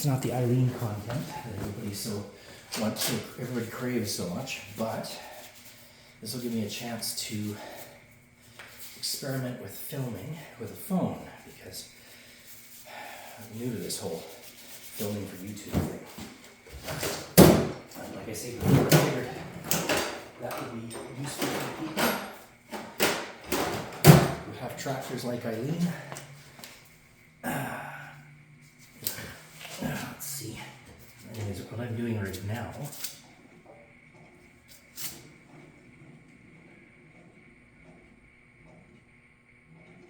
it's not the Eileen content that everybody craves so much, but this will give me a chance to experiment with filming with a phone, because I'm new to this whole filming for YouTube thing. Like I said before, I figured that would be useful for people who have tractors like Eileen. Let's see. Anyways, what I'm doing right now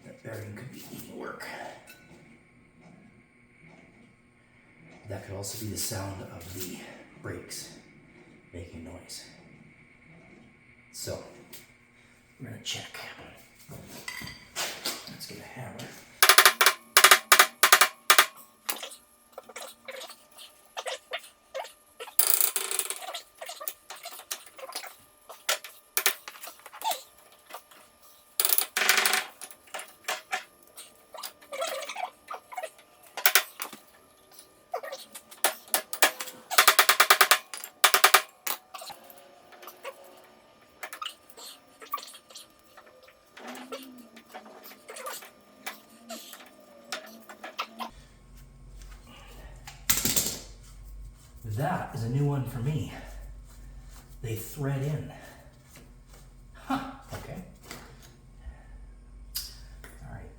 that bearing could be needing work. That could also be the sound of the brakes making noise. So, we're gonna check. Let's get a hammer. That is a new one for me. They thread in. Huh, okay. All right.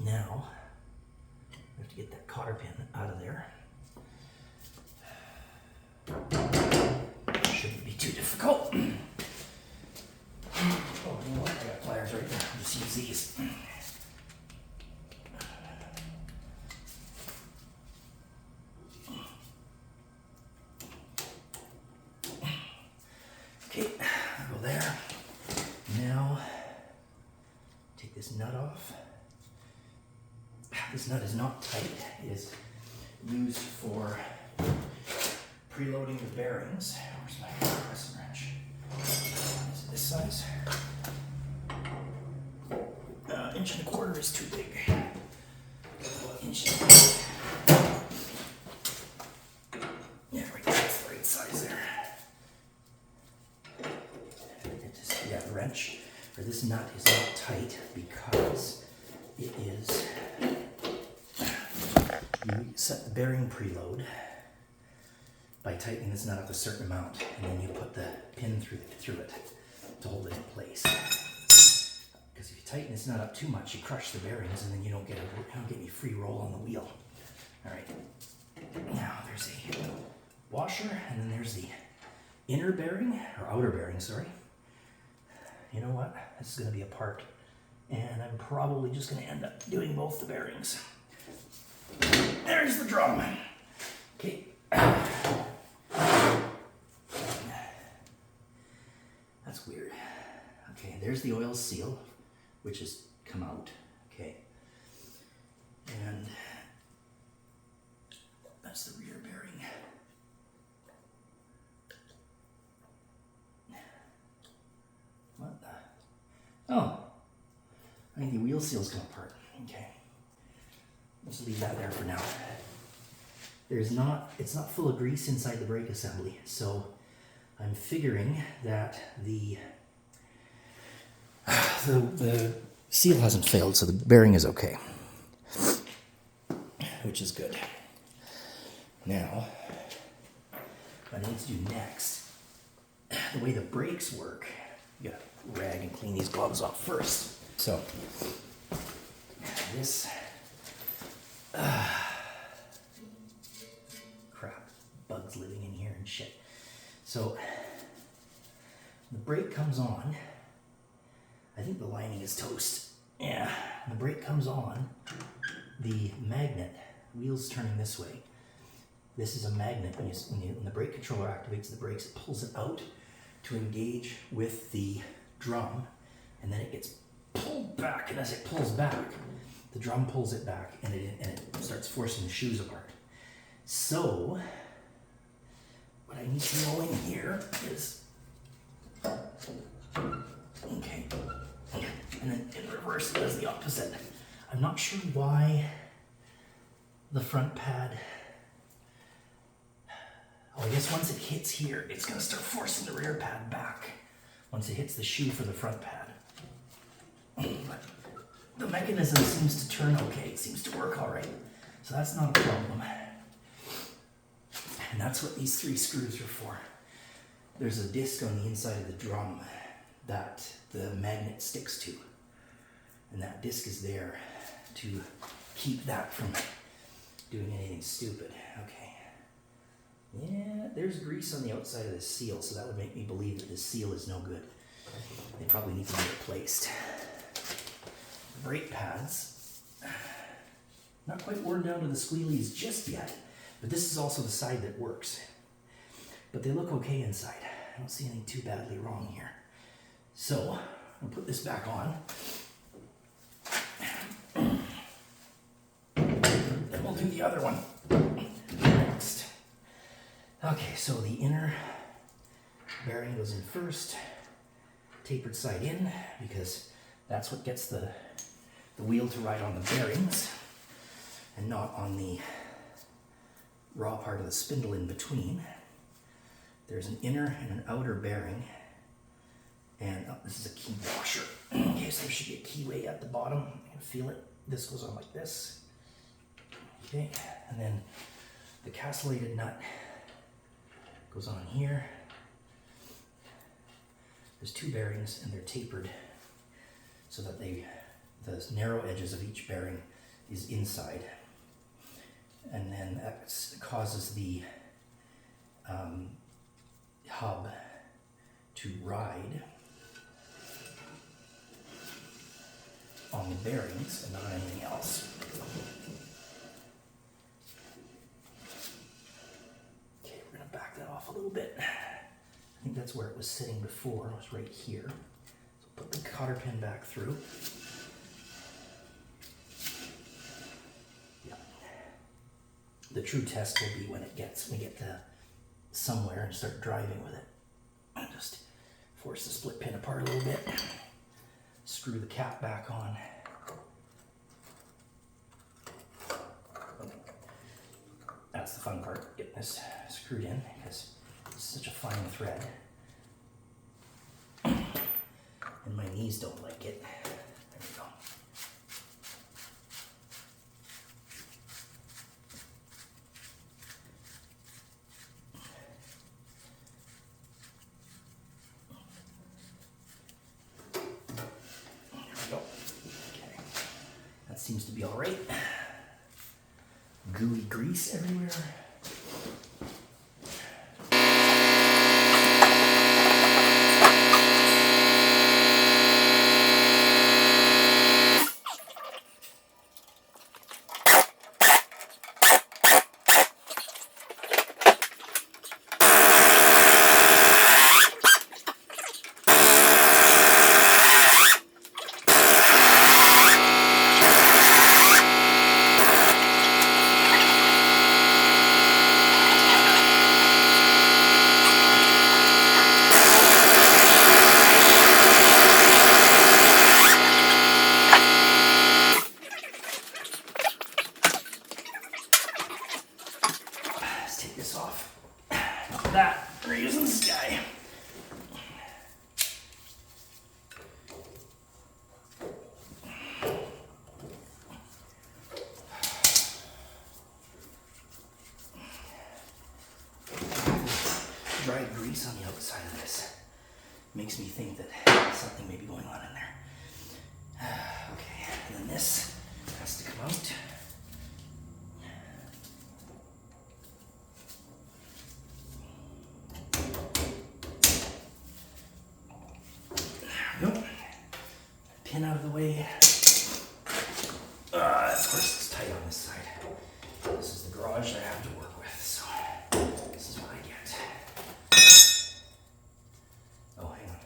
Now, we have to get that cotter pin out of there. Shouldn't be too difficult. Oh, you know what? I got pliers right there. I'll just use these. Okay, go there. Now, take this nut off. This nut is not tight. It is used for preloading the bearings. Where's my crescent wrench? Is it this size? 1.25 inches is too big. About 1 inch. Yeah, right there. That's the right size there. The wrench, or this nut is not tight because it is, you set the bearing preload by tightening this nut up a certain amount, and then you put the pin through it to hold it in place. Because if you tighten this nut up too much, you crush the bearings, and then you don't get any free roll on the wheel. All right, now there's a washer, and then there's the inner bearing, or outer bearing, sorry. You know what? This is going to be a part, and I'm probably just going to end up doing both the bearings. There's the drum. Okay. That's weird. Okay, there's the oil seal, which has come out. Okay. And that's the rear bearing. What the? Oh, I think the wheel seal's come apart. Okay. Let's leave that there for now. It's not full of grease inside the brake assembly, so I'm figuring that the seal hasn't failed, so the bearing is okay, which is good. Now, what I need to do next, the way the brakes work, you gotta rag and clean these gloves off first. So, this, crap, bugs living in here and shit. So, the brake comes on. I think the lining is toast. Yeah, the brake comes on. The magnet, wheels turning this way. This is a magnet. When the brake controller activates the brakes, it pulls it out to engage with the drum, and then it gets pulled back. And as it pulls back, the drum pulls it back, and it starts forcing the shoes apart. So, what I need to know in here is, okay, and then in reverse it does the opposite. I'm not sure why the front pad Well, I guess once it hits here, it's gonna start forcing the rear pad back. Once it hits the shoe for the front pad. But the mechanism seems to turn okay. It seems to work all right. So that's not a problem. And that's what these 3 screws are for. There's a disc on the inside of the drum that the magnet sticks to. And that disc is there to keep that from doing anything stupid. Okay. Yeah, there's grease on the outside of this seal, so that would make me believe that this seal is no good. They probably need to be replaced. Brake pads, not quite worn down to the squealies just yet, but this is also the side that works. But they look okay inside. I don't see anything too badly wrong here. So, I'll put this back on. Then we'll do the other one next. Okay, so the inner bearing goes in first, tapered side in, because that's what gets the wheel to ride on the bearings and not on the raw part of the spindle in between. There's an inner and an outer bearing, and this is a key washer. Okay, so there should be a keyway at the bottom. You can feel it. This goes on like this. Okay, and then the castellated nut goes on here. There's 2 bearings and they're tapered so that the narrow edges of each bearing is inside. And then that causes the hub to ride on the bearings and not anything else. Okay, we're going to back that off a little bit. I think that's where it was sitting before. It was right here. So put the cotter pin back through. Yeah. The true test will be when we get to somewhere and start driving with it. Just force the split pin apart a little bit. Screw the cap back on. That's the fun part, getting this screwed in, because it's such a fine thread. And my knees don't like it. There we go. There we go. Okay. That seems to be all right. Gooey grease everywhere. Dry grease on the outside of this makes me think that something may be going on in there. Okay, and then this has to come out. There we go. Pin out of the way. Of course it's tight on this side. This is the garage that I have to work with, so this is what I get. Oh, hang on.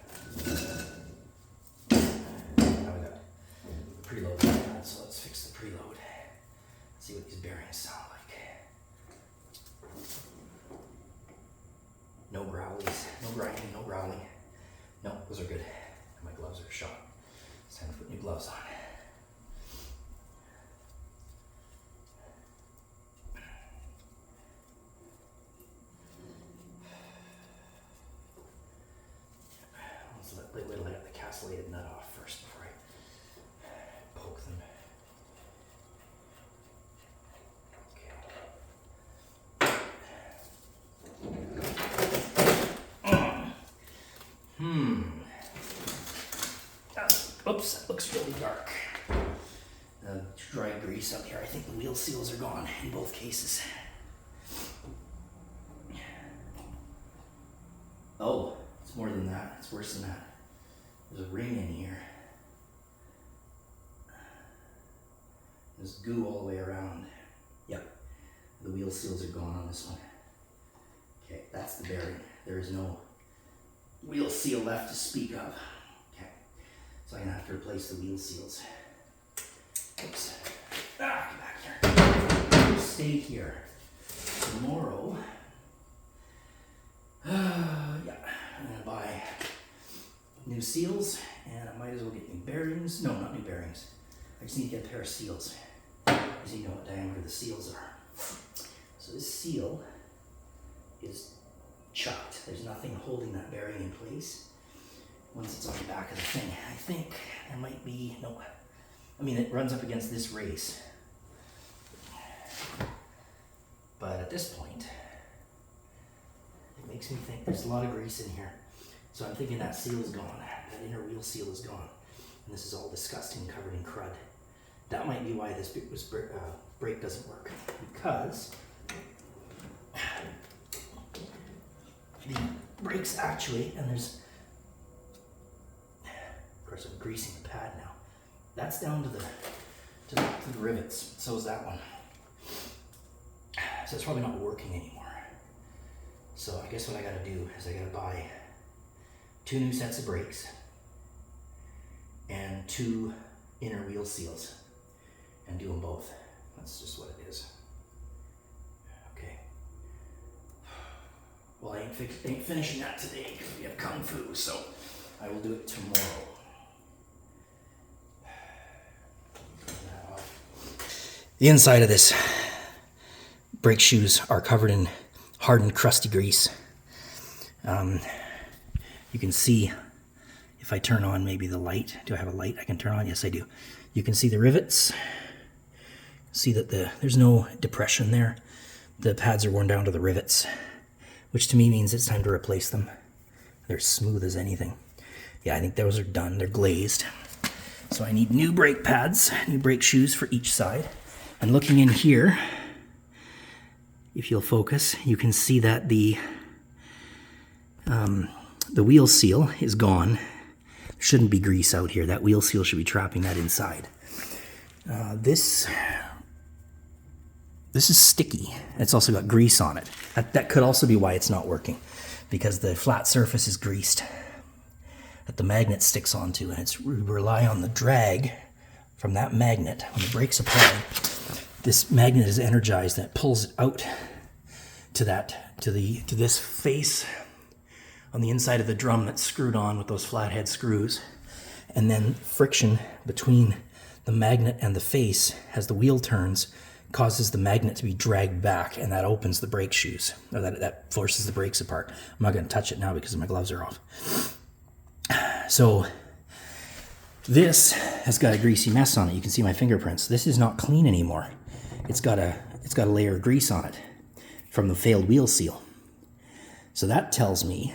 Now we got the preload on that, so let's fix the preload. See what these bearings sound like. No growlies, no grinding, no growling. No, those are good. My gloves are shot. It's time to put new gloves on. isolated nut off first before I poke them. Oops, that looks really dark. Dry grease up here. I think the wheel seals are gone in both cases. Oh, it's more than that. It's worse than that. There's a ring in here. There's goo all the way around. Yep, the wheel seals are gone on this one. Okay, that's the bearing. There is no wheel seal left to speak of. Okay, so I'm gonna have to replace the wheel seals. Oops. Get back here. Stay here. Tomorrow, I'm gonna buy new seals, and I might as well get new bearings. No, not new bearings. I just need to get a pair of seals. I just need to know what diameter the seals are. So this seal is chucked. There's nothing holding that bearing in place once it's on the back of the thing. I think there might be, no, I mean, it runs up against this race. But at this point, it makes me think there's a lot of grease in here. So I'm thinking that seal is gone. That inner wheel seal is gone. And this is all disgusting, covered in crud. That might be why this brake doesn't work. Because the brakes actually, and there's, of course I'm greasing the pad now. That's down to the rivets. So is that one. So it's probably not working anymore. So I guess what I gotta do is I gotta buy 2 new sets of brakes and 2 inner wheel seals and do them both. That's just what it is. Okay. Well, I ain't finishing that today because we have Kung Fu, so I will do it tomorrow. The inside of this brake shoes are covered in hardened, crusty grease. You can see, if I turn on maybe the light, do I have a light I can turn on? Yes, I do. You can see the rivets. See that there's no depression there. The pads are worn down to the rivets, which to me means it's time to replace them. They're smooth as anything. Yeah, I think those are done. They're glazed. So I need new brake pads, new brake shoes for each side. And looking in here, if you'll focus, you can see that the wheel seal is gone. There shouldn't be grease out here. That wheel seal should be trapping that inside. This is sticky. It's also got grease on it. That could also be why it's not working, because the flat surface is greased that the magnet sticks onto, and we rely on the drag from that magnet. When the brake's applied, this magnet is energized and it pulls it out to this face on the inside of the drum that's screwed on with those flathead screws. And then friction between the magnet and the face, as the wheel turns, causes the magnet to be dragged back, and that opens the brake shoes, or that forces the brakes apart. I'm not going to touch it now because my gloves are off. So this has got a greasy mess on it. You can see my fingerprints. This is not clean anymore. It's got a layer of grease on it from the failed wheel seal. So that tells me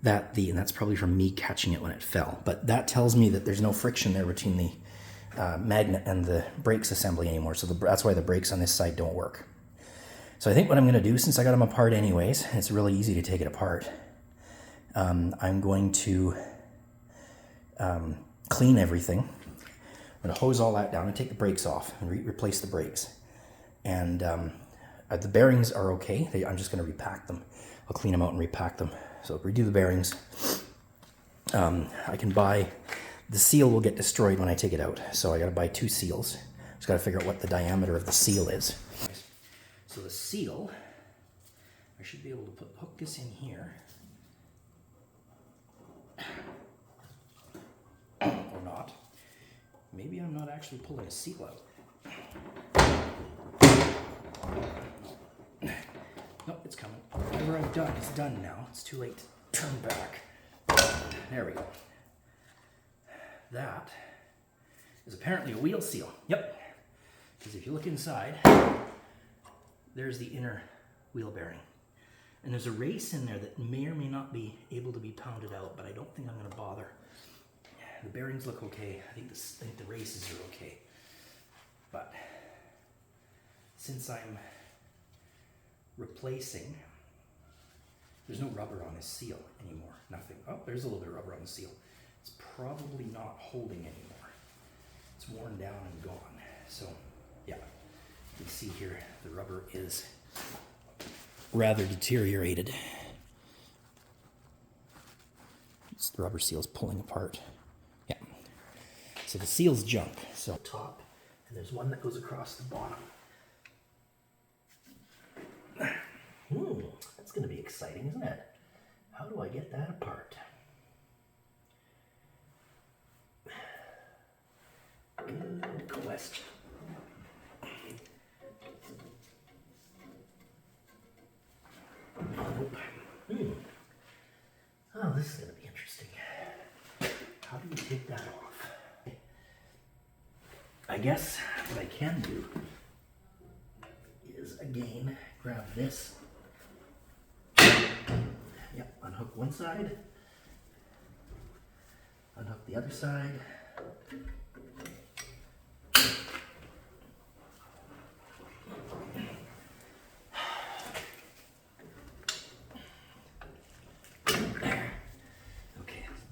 that and that's probably from me catching it when it fell, but that tells me that there's no friction there between the magnet and the brakes assembly anymore. So that's why the brakes on this side don't work. So I think what I'm going to do, since I got them apart anyways, and it's really easy to take it apart, I'm going to clean everything. I'm going to hose all that down and take the brakes off and replace the brakes. And the bearings are okay. I'm just going to repack them. I'll clean them out and repack them. So redo the bearings. I can buy, the seal will get destroyed when I take it out. So I got to buy 2 seals. Just got to figure out what the diameter of the seal is. So the seal, I should be able to hook this in here. Or not. Maybe I'm not actually pulling a seal out. Nope, it's coming. Whatever I've done is done now. It's too late to turn back. There we go. that is apparently a wheel seal. Yep. Because if you look inside, there's the inner wheel bearing. And there's a race in there that may or may not be able to be pounded out, but I don't think I'm going to bother. The bearings look okay. I think the races are okay. But since I'm replacing, there's no rubber on this seal anymore. Nothing. Oh, there's a little bit of rubber on the seal. It's probably not holding anymore. It's worn down and gone. So, yeah. You see here, the rubber is rather deteriorated. The rubber seal is pulling apart. Yeah. So the seal's junk. So top, and there's one that goes across the bottom. That's going to be exciting, isn't it? How do I get that apart? Good question. Oh, this is going to be interesting. How do you take that off? I guess what I can do is, again, grab this. Yep, unhook one side. Unhook the other side.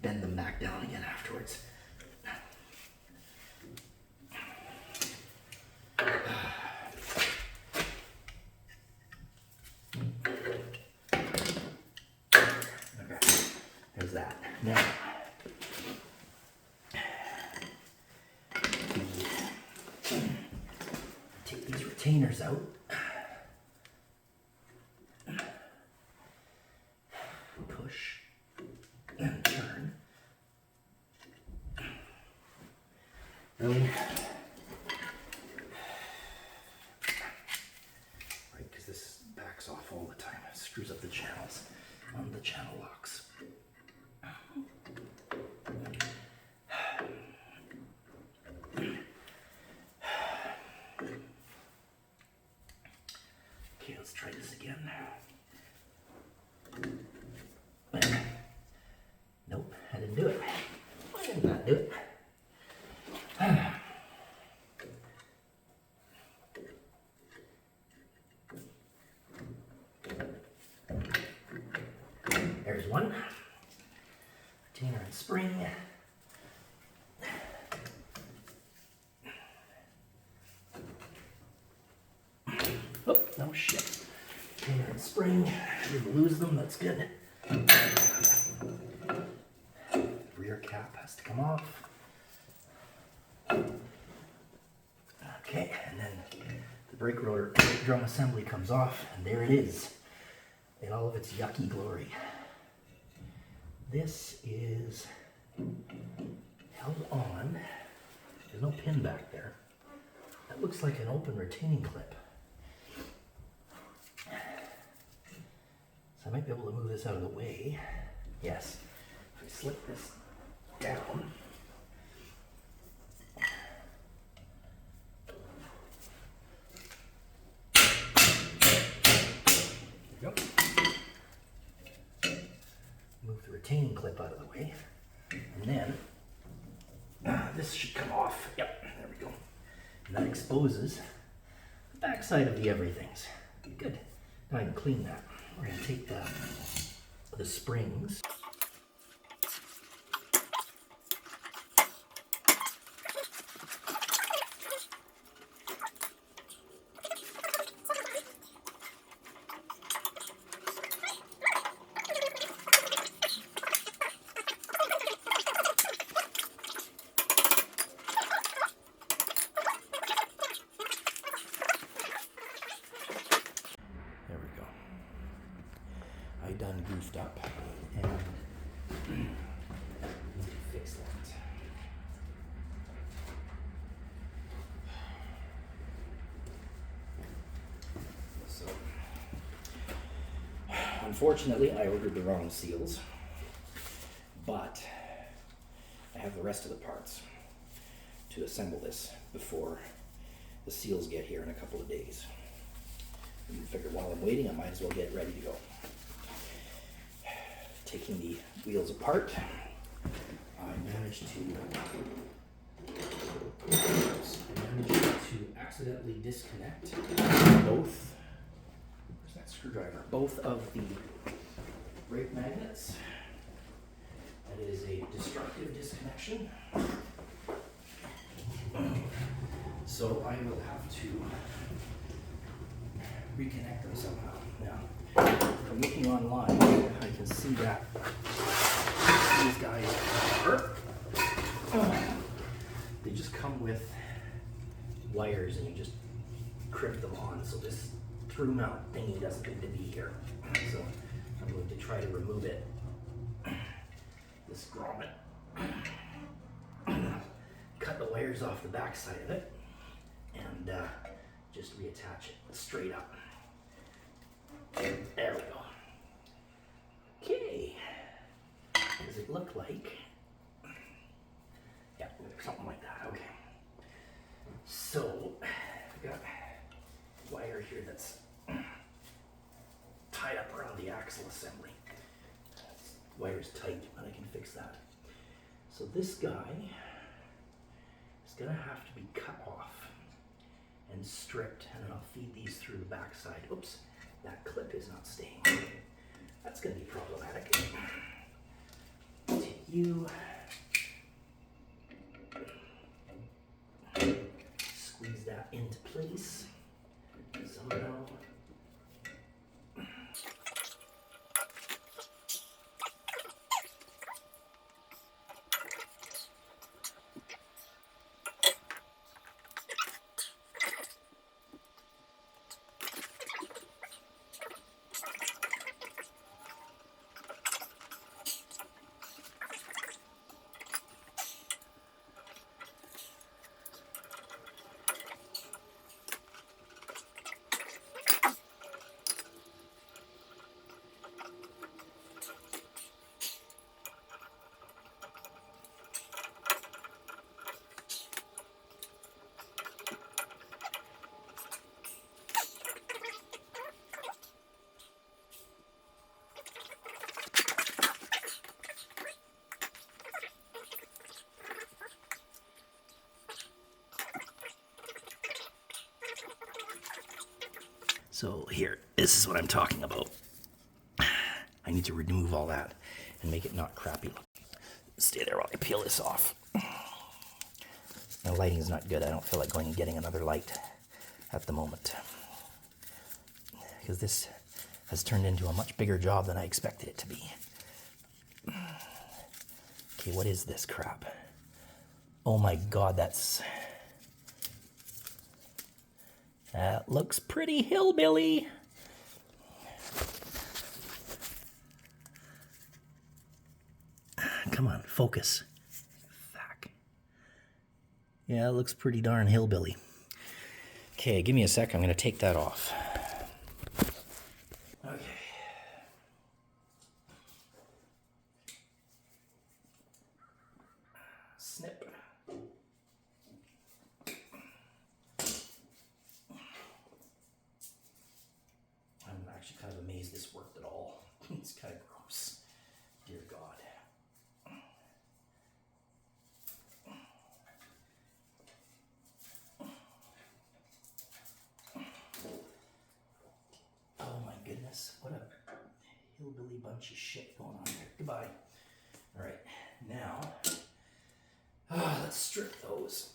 Bend them back down again afterwards. Okay, there's that. Now, take these retainers out. Push and turn. Really? Right, because this backs off all the time. It screws up the channels on the channel locks. Okay, let's try this again. Nope, I didn't do it. I did not do it. There's one. Retainer and spring. Oh, no shit. Retainer and spring. Didn't lose them, that's good. Rear cap has to come off. Okay, and then the brake rotor drum assembly comes off, and there it is in all of its yucky glory. This is held on. There's no pin back there. That looks like an open retaining clip. So I might be able to move this out of the way. Yes. If I slip this down. There we go. Move the retaining clip out of the way. And then this should come off. Yep, there we go. And that exposes the backside of the everythings. Good. Now I can clean that. We're going to take the springs. I done goofed up and need to fix that. So, unfortunately, I ordered the wrong seals, but I have the rest. rest of the parts to assemble this before the seals get here in a couple of days. And I figured while I'm waiting, I might as well get ready to go. Taking the wheels apart, I managed to accidentally disconnect both. Where's that screwdriver? Both of the brake magnets. That is a destructive disconnection. So I will have to reconnect them somehow. Now, from looking online, I can see that these guys are, they just come with wires and you just crimp them on. So this through mount thingy doesn't need to be here. So I'm going to try to remove it. This grommet. Cut the wires off the back side of it and just reattach it straight up. There we go. Okay. Does it look like? Yeah, something like that. Okay. So I've got wire here that's tied up around the axle assembly. Wire's tight, but I can fix that. So this guy is gonna have to be cut off and stripped, and then I'll feed these through the back side. Oops, that clip is not staying. That's gonna be problematic. Take you, squeeze that into place somehow. So here, this is what I'm talking about. I need to remove all that and make it not crappy looking. Stay there while I peel this off. The lighting is not good. I don't feel like going and getting another light at the moment, because this has turned into a much bigger job than I expected it to be. Okay, what is this crap? Oh my God, that looks pretty hillbilly. Come on, focus. Fuck. Yeah, it looks pretty darn hillbilly. Okay, give me a sec. I'm going to take that off. Okay. Snip. I'm actually kind of amazed this worked at all. It's kind of gross. Dear God. Oh my goodness, what a hillbilly bunch of shit going on here. Goodbye. All right, now, let's strip those.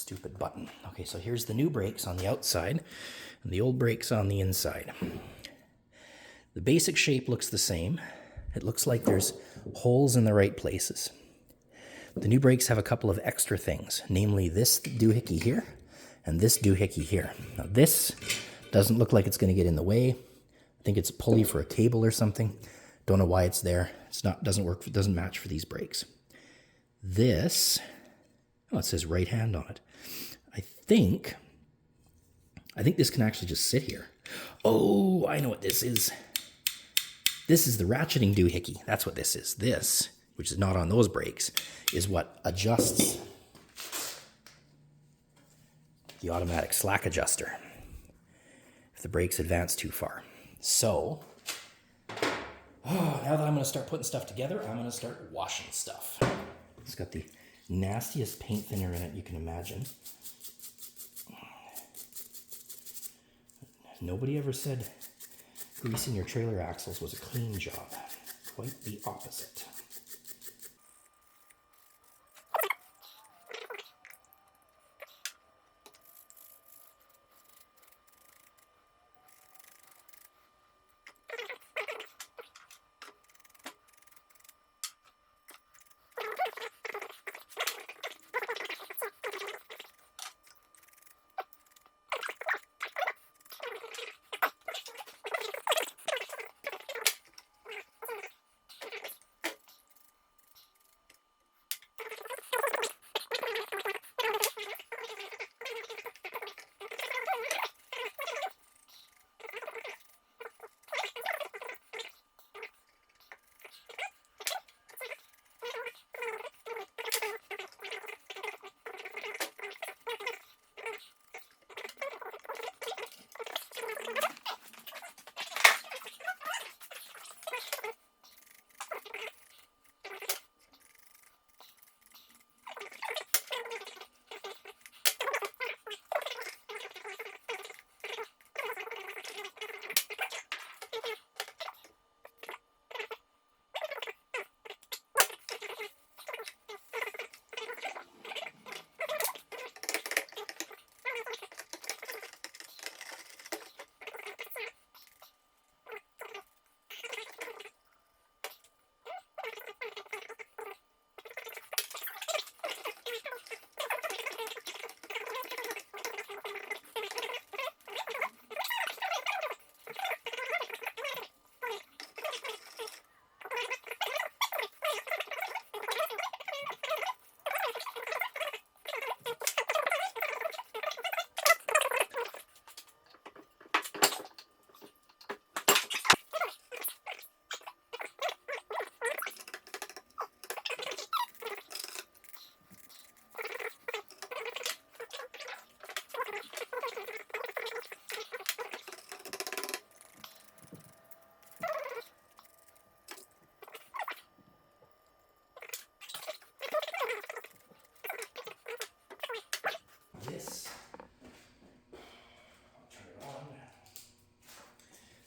Stupid button. Okay, so here's the new brakes on the outside and the old brakes on the inside. The basic shape looks the same. It looks like there's holes in the right places. The new brakes have a couple of extra things, namely this doohickey here and this doohickey here. Now this doesn't look like it's going to get in the way. I think it's a pulley for a cable or something. Don't know why it's there. It's not, doesn't work, doesn't match for these brakes. This, oh, it says right hand on it. I think this can actually just sit here. Oh, I know what this is. This is the ratcheting doohickey. That's what this is. This, which is not on those brakes, is what adjusts the automatic slack adjuster if the brakes advance too far. So, now that I'm going to start putting stuff together, I'm going to start washing stuff. It's got the nastiest paint thinner in it you can imagine. Nobody ever said greasing your trailer axles was a clean job. Quite the opposite.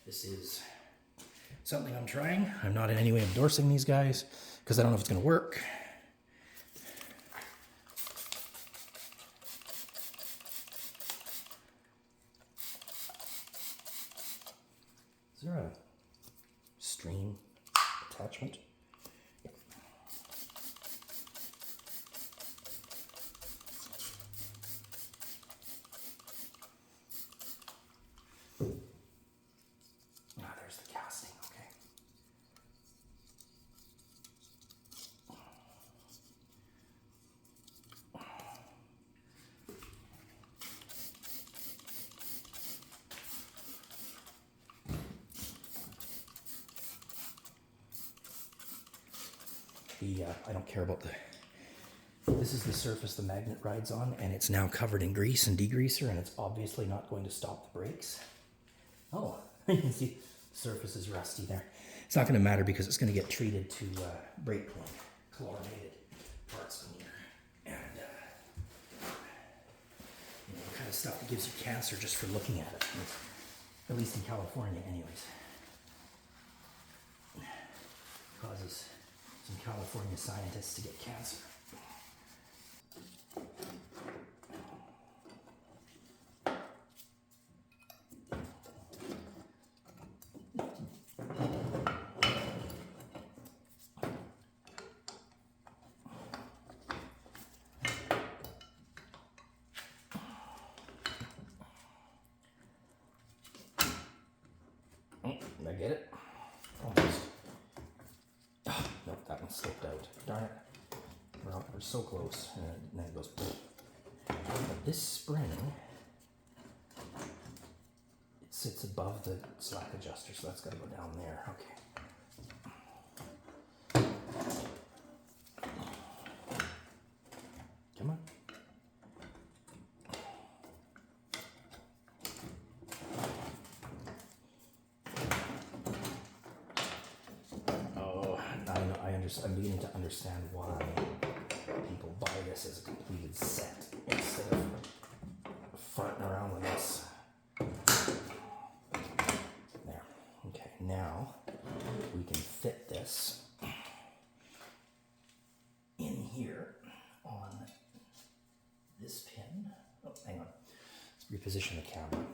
This is something I'm trying. I'm not in any way endorsing these guys because I don't know if it's going to work. Is there a stream attachment? There's the casting, okay. I don't care about this is the surface the magnet rides on, and it's now covered in grease and degreaser, and it's obviously not going to stop the brakes. Oh, you can see the surface is rusty there. It's not going to matter because it's going to get treated to brake clean, chlorinated parts cleaner, and the kind of stuff that gives you cancer just for looking at it, at least in California anyways. Causes some California scientists to get cancer. darn it. We're so close. And then it goes. But this spring, it sits above the slack adjuster, so that's got to go down there. Okay. Come on. Oh, I'm beginning to understand why people buy this as a completed set instead of farting around with this. There. Okay, now we can fit this in here on this pin. Oh, hang on. Let's reposition the camera.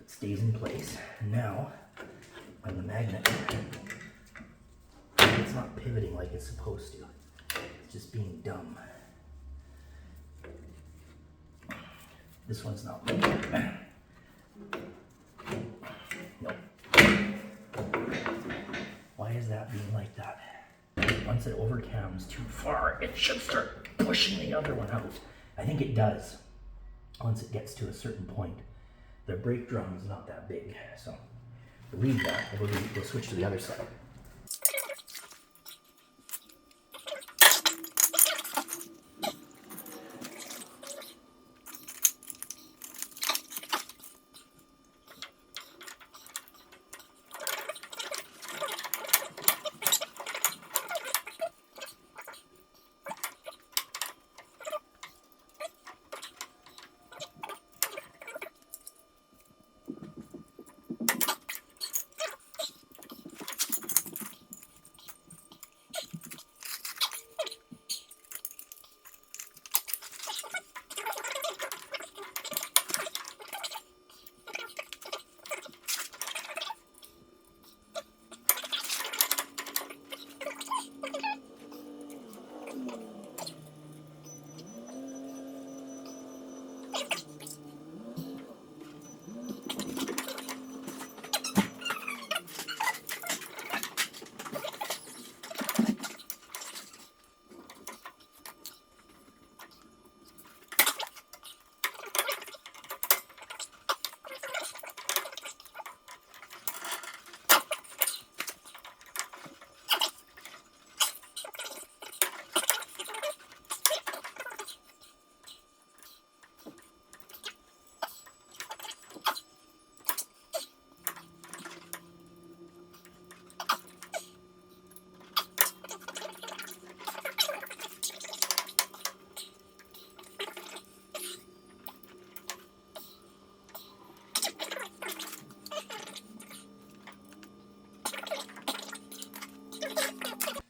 Stays in place. Now, when the magnet, it's not pivoting like it's supposed to. It's just being dumb. This one's not moving. Nope. Why is that being like that? Once it overcams too far, it should start pushing the other one out. I think it does. Once it gets to a certain point. The brake drum is not that big, so we'll leave that and we'll switch to the other side.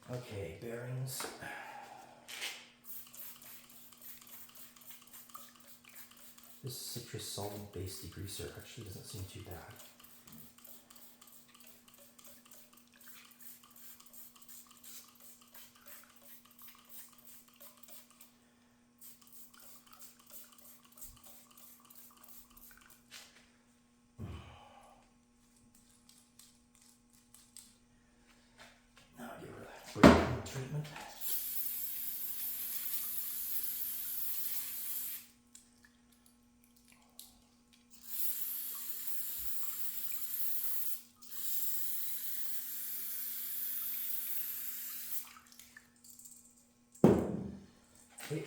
Okay, bearings. This citrus solvent based degreaser actually doesn't seem too bad. treatment. Okay.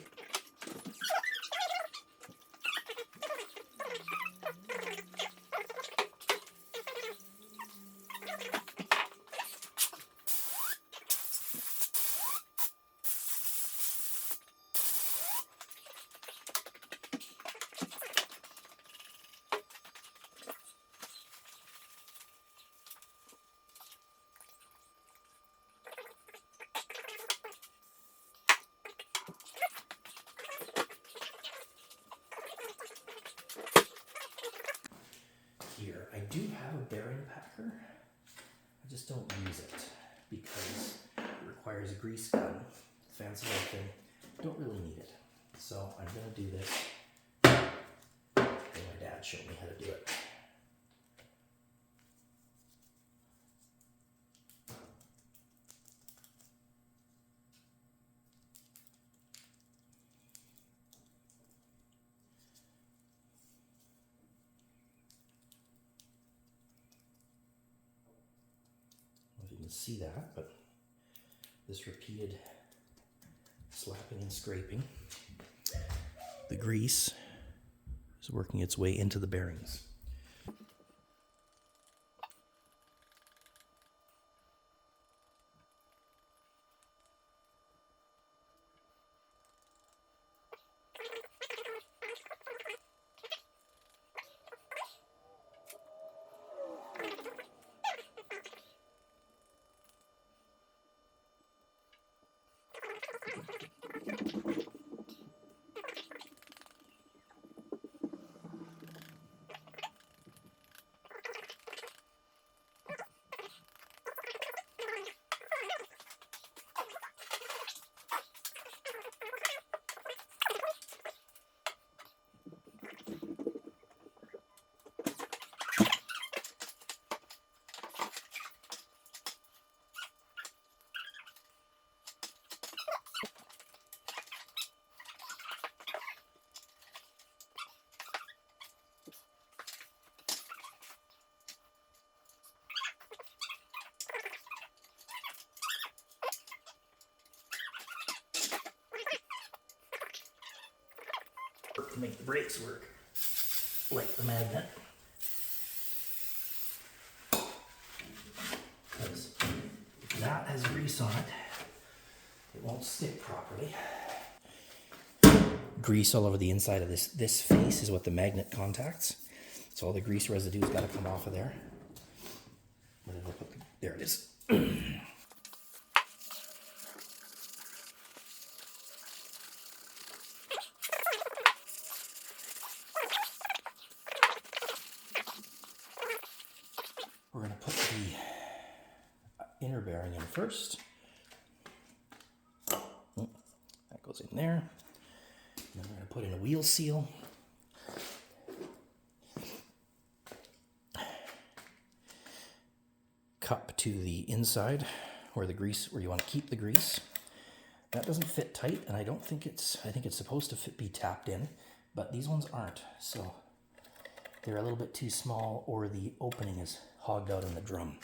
Here, I do have a bearing packer. I just don't use it because it requires a grease gun. Fancy little thing. Don't really need it. So I'm gonna do this. And my dad showed me how to do it. I don't know if you can see that, but this repeated slapping and scraping, the grease is working its way into the bearings. To make the brakes work, like the magnet. Because if that has grease on it, it won't stick properly. Grease all over the inside of this face is what the magnet contacts. So all the grease residue's got to come off of there. Where did I put there it is. We're going to put the inner bearing in first. That goes in there. Then we're going to put in a wheel seal. Cup to the inside where the grease, where you want to keep the grease. That doesn't fit tight, and I think it's supposed to be tapped in, but these ones aren't. So they're a little bit too small, or the opening is hogged out in the drum.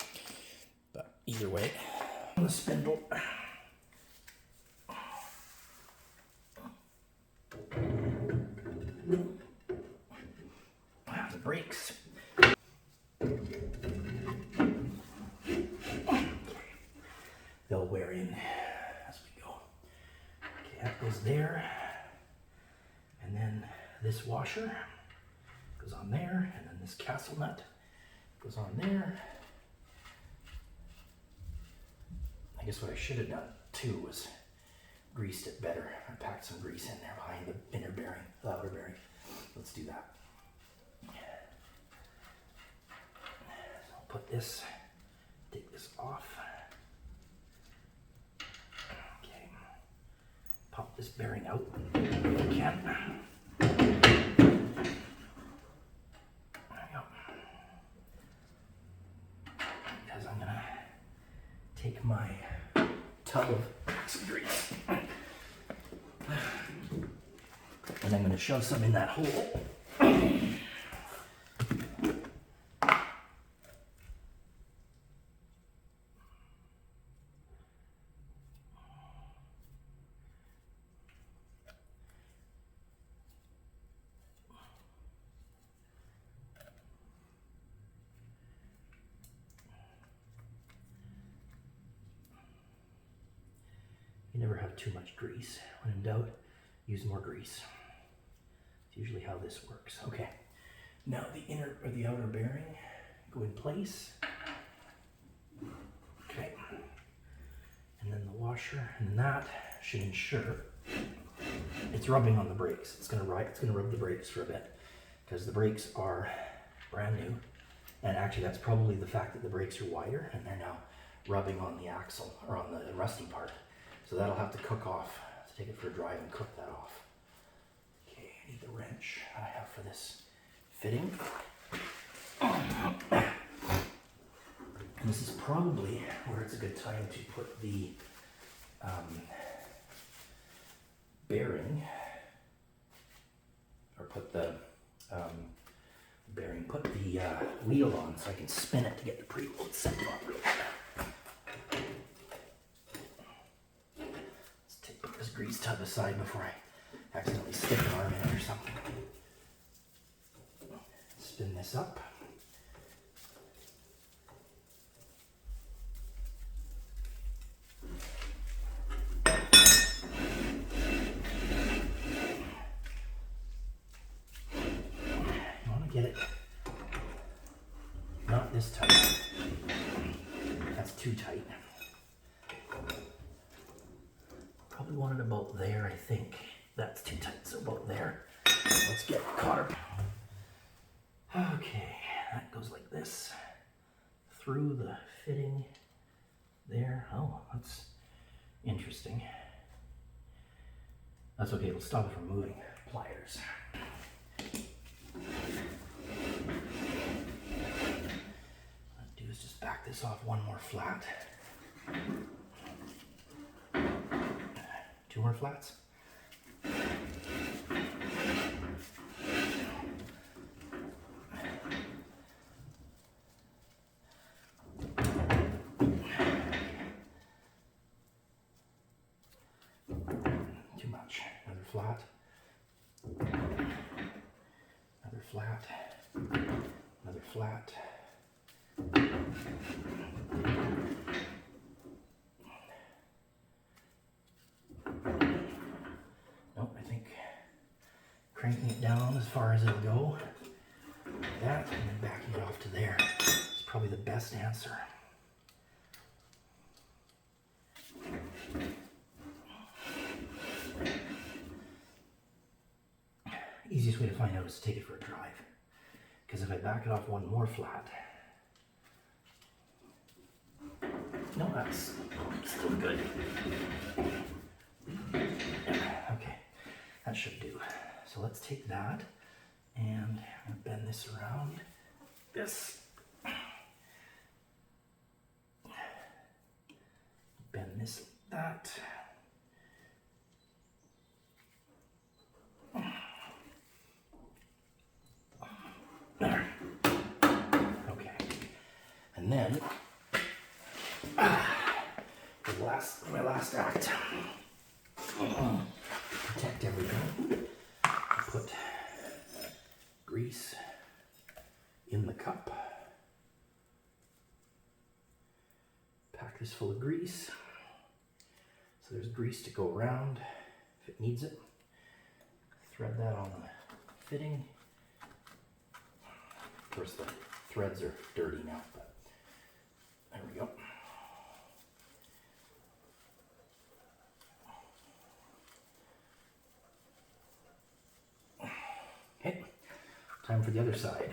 But either way, on the spindle. The brakes. They'll wear in as we go. Okay, that goes there. And then this washer goes on there, and then this castle nut goes on there. I guess what I should have done too was greased it better. I packed some grease in there behind the inner bearing, the outer bearing. Let's do that. So I'll put this, take this off. Okay. Pop this bearing out if you can. Because I'm gonna take my tub of pack some grease. And I'm going to shove some in that hole. You never have too much grease. When in doubt, use more grease. It's usually how this works. Okay, now the inner or the outer bearing go in place. Okay, and then the washer, and that should ensure it's rubbing on the brakes. It's gonna rub the brakes for a bit because the brakes are brand new, and actually that's probably the fact that the brakes are wider and they're now rubbing on the axle or on the rusty part. So that'll have to cook off. Let's take it for a drive and cook that off. Okay, I need the wrench I have for this fitting. And this is probably where it's a good time to put the bearing, or put the bearing, put the wheel on so I can spin it to get the preload set on real quick. Put this grease tub aside before I accidentally stick an arm in it or something. Spin this up. You want to get it not this tight. That's too tight. Probably want it about there, I think. That's too tight, so about there. Let's get caught. Okay, that goes like this. Through the fitting there. Oh, that's interesting. That's okay, it'll stop it from moving. Pliers. What I'll do is just back this off one more flat. 2 more flats. Too much. Another flat. Another flat. Another flat. Nope, I think cranking it down as far as it'll go, like that, and then backing it off to there is probably the best answer. Easiest way to find out is to take it for a drive, because if I back it off one more flat, no, that's still good. Okay, that should do. So let's take that and I'm gonna bend this around. This. Bend this like that. There. Okay. And then my last act. Protect everything. Put grease in the cup. Pack this full of grease. So there's grease to go around if it needs it. Thread that on the fitting. Of course the threads are dirty now, but there we go. Okay, time for the other side.